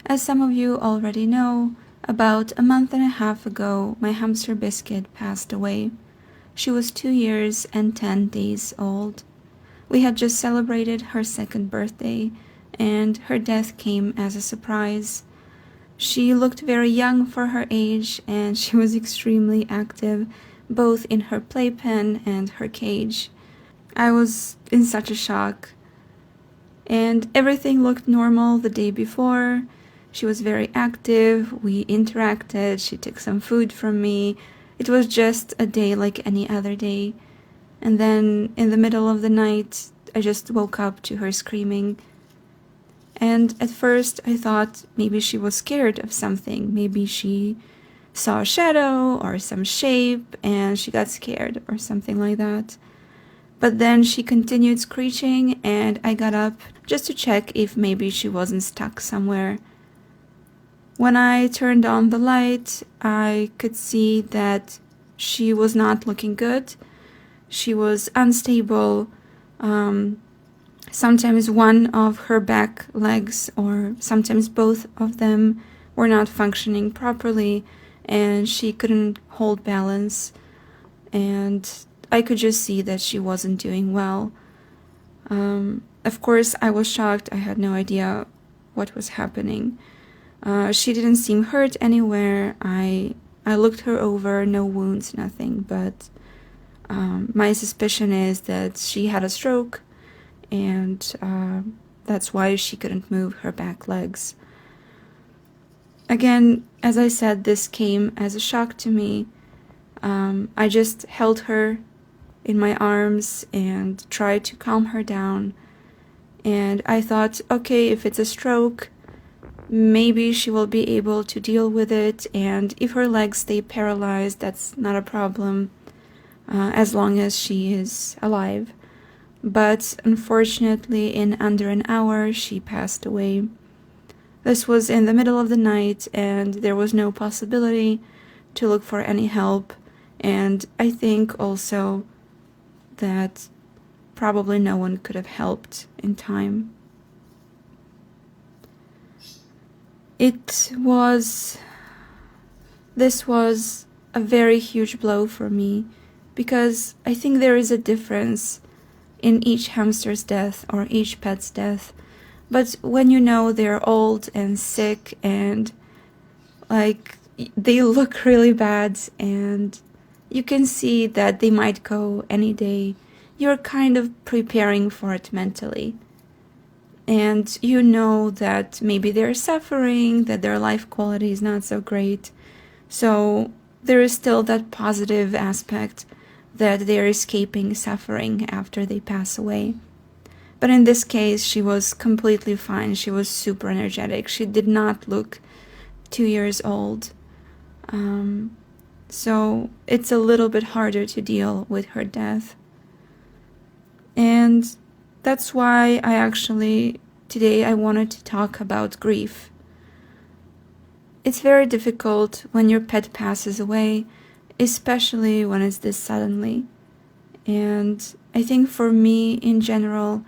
As some of you already know, about a month and a half ago, my hamster Biscuit passed away. She was 2 years and 10 days old. We had just celebrated her second birthday, and her death came as a surprise. She looked very young for her age, and she was extremely active, both in her playpen and her cage. I was in such a shock. And everything looked normal the day before. She was very active, we interacted, she took some food from me. It was just a day like any other day. And then in the middle of the night, I just woke up to her screaming. And at first I thought maybe she was scared of something. Maybe she saw a shadow or some shape and she got scared or something like that. But then she continued screeching and I got up just to check if maybe she wasn't stuck somewhere. When I turned on the light, I could see that she was not looking good. She was unstable. Sometimes one of her back legs or sometimes both of them were not functioning properly and she couldn't hold balance, and I could just see that she wasn't doing well. Of course, I was shocked. I had no idea what was happening. She didn't seem hurt anywhere. I looked her over, no wounds, nothing, but my suspicion is that she had a stroke, and that's why she couldn't move her back legs. Again, as I said, this came as a shock to me. I just held her in my arms and tried to calm her down. And I thought, okay, if it's a stroke, maybe she will be able to deal with it, and if her legs stay paralyzed, that's not a problem, as long as she is alive. But unfortunately, in under an hour, she passed away. This was in the middle of the night, and there was no possibility to look for any help, and I think also that probably no one could have helped in time. This was a very huge blow for me, because I think there is a difference in each hamster's death or each pet's death. But when you know they're old and sick and like they look really bad and you can see that they might go any day, you're kind of preparing for it mentally. And you know that maybe they're suffering, that their life quality is not so great. So there is still that positive aspect that they're escaping suffering after they pass away. But in this case, she was completely fine. She was super energetic. She did not look 2 years old. So it's a little bit harder to deal with her death. And that's why today I wanted to talk about grief. It's very difficult when your pet passes away, especially when it's this suddenly. And I think for me in general,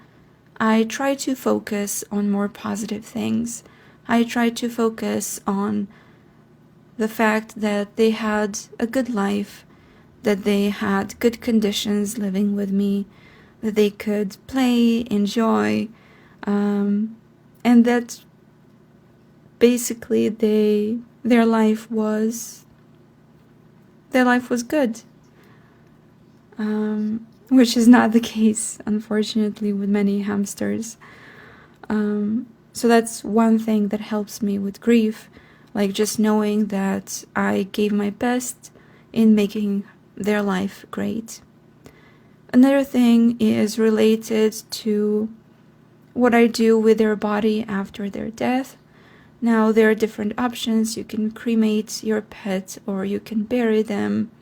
I try to focus on more positive things. I try to focus on the fact that they had a good life, that they had good conditions living with me, that they could play, enjoy, and that basically their life was good, which is not the case, unfortunately, with many hamsters. So that's one thing that helps me with grief, like just knowing that I gave my best in making their life great. Another thing is related to what I do with their body after their death. Now, there are different options. You can cremate your pet or you can bury them.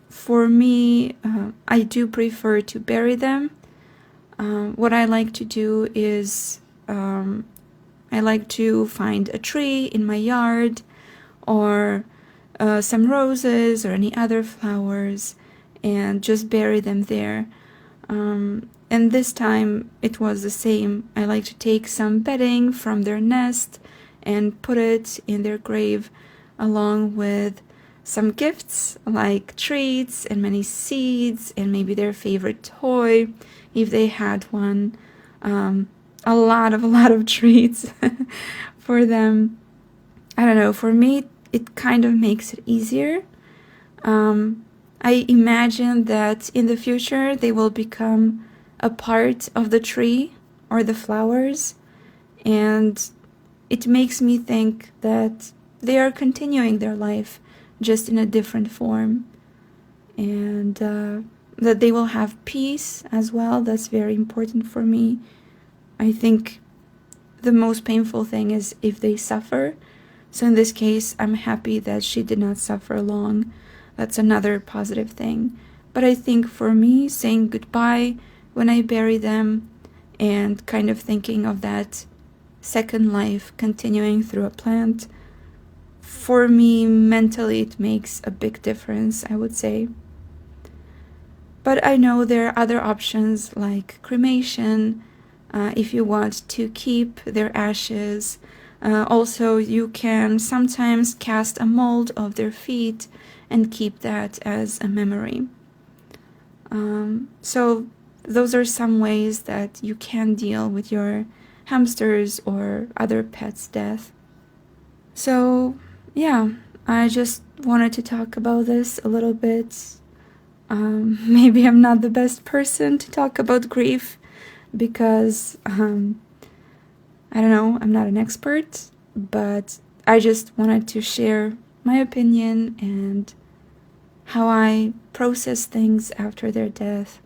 For me, I do prefer to bury them. What I like to do is I like to find a tree in my yard or some roses or any other flowers and just bury them there. And this time it was the same. I like to take some bedding from their nest and put it in their grave, along with some gifts like treats and many seeds and maybe their favorite toy if they had one. A lot of treats for them. I don't know, for me it kind of makes it easier. I imagine that in the future they will become a part of the tree or the flowers, and it makes me think that they are continuing their life just in a different form, and that they will have peace as well. That's very important for me. I think the most painful thing is if they suffer. So in this case, I'm happy that she did not suffer long. That's another positive thing. But I think for me, saying goodbye when I bury them and kind of thinking of that second life continuing through a plant, for me, mentally, it makes a big difference, I would say. But I know there are other options like cremation, if you want to keep their ashes. Also, you can sometimes cast a mold of their feet and keep that as a memory. So those are some ways that you can deal with your hamsters or other pets' death. So yeah, I just wanted to talk about this a little bit. Maybe I'm not the best person to talk about grief because, I don't know, I'm not an expert, but I just wanted to share my opinion and how I process things after their death.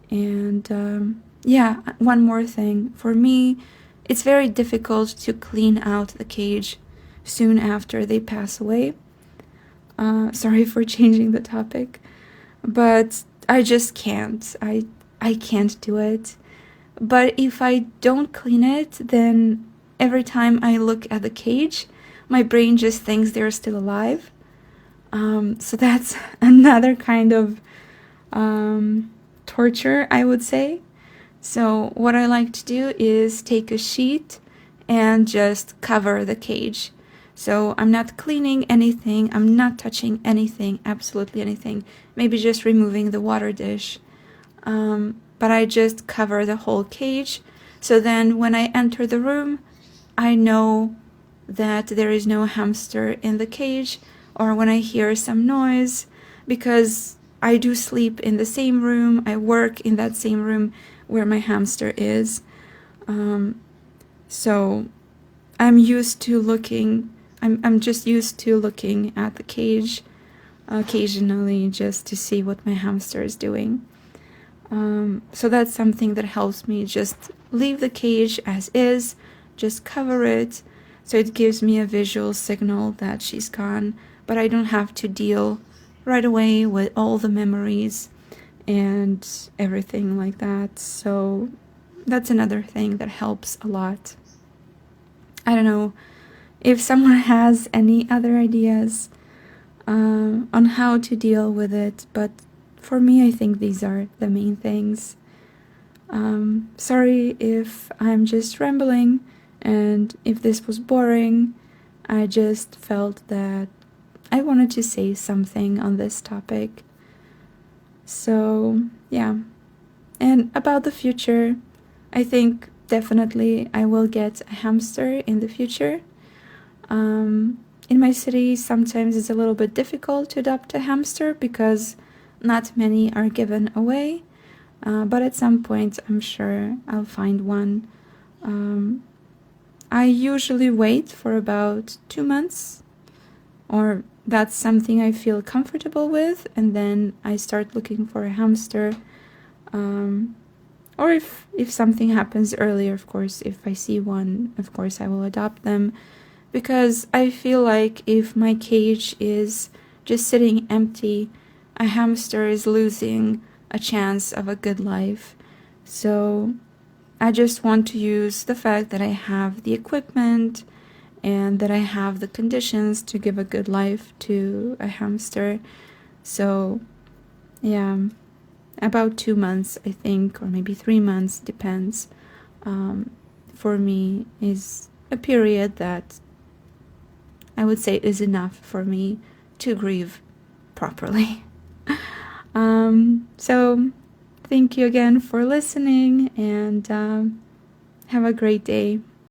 And yeah, one more thing. For me, it's very difficult to clean out the cage soon after they pass away. Sorry for changing the topic, but I just can't. I can't do it. But if I don't clean it, then every time I look at the cage, my brain just thinks they're still alive. So that's another kind of torture, I would say. So what I like to do is take a sheet and just cover the cage. So I'm not cleaning anything, I'm not touching anything, absolutely anything. Maybe just removing the water dish. But I just cover the whole cage. So then when I enter the room, I know that there is no hamster in the cage, or when I hear some noise, because I do sleep in the same room, I work in that same room where my hamster is. So I'm used to looking, I'm just used to looking at the cage occasionally just to see what my hamster is doing. So that's something that helps me just leave the cage as is, just cover it, so it gives me a visual signal that she's gone, but I don't have to deal right away with all the memories and everything like that. So that's another thing that helps a lot. I don't know if someone has any other ideas on how to deal with it, but for me, I think these are the main things. Sorry if I'm just rambling and if this was boring. I just felt that I wanted to say something on this topic. So, yeah. And about the future, I think definitely I will get a hamster in the future. In my city, sometimes it's a little bit difficult to adopt a hamster because not many are given away, but at some point I'm sure I'll find one. I usually wait for about 2 months, or that's something I feel comfortable with, and then I start looking for a hamster. Or if something happens earlier, of course, if I see one, of course I will adopt them, because I feel like if my cage is just sitting empty, a hamster is losing a chance of a good life. So I just want to use the fact that I have the equipment and that I have the conditions to give a good life to a hamster. So yeah, about 2 months, I think, or maybe 3 months, depends, for me is a period that I would say is enough for me to grieve properly. So thank you again for listening, and have a great day.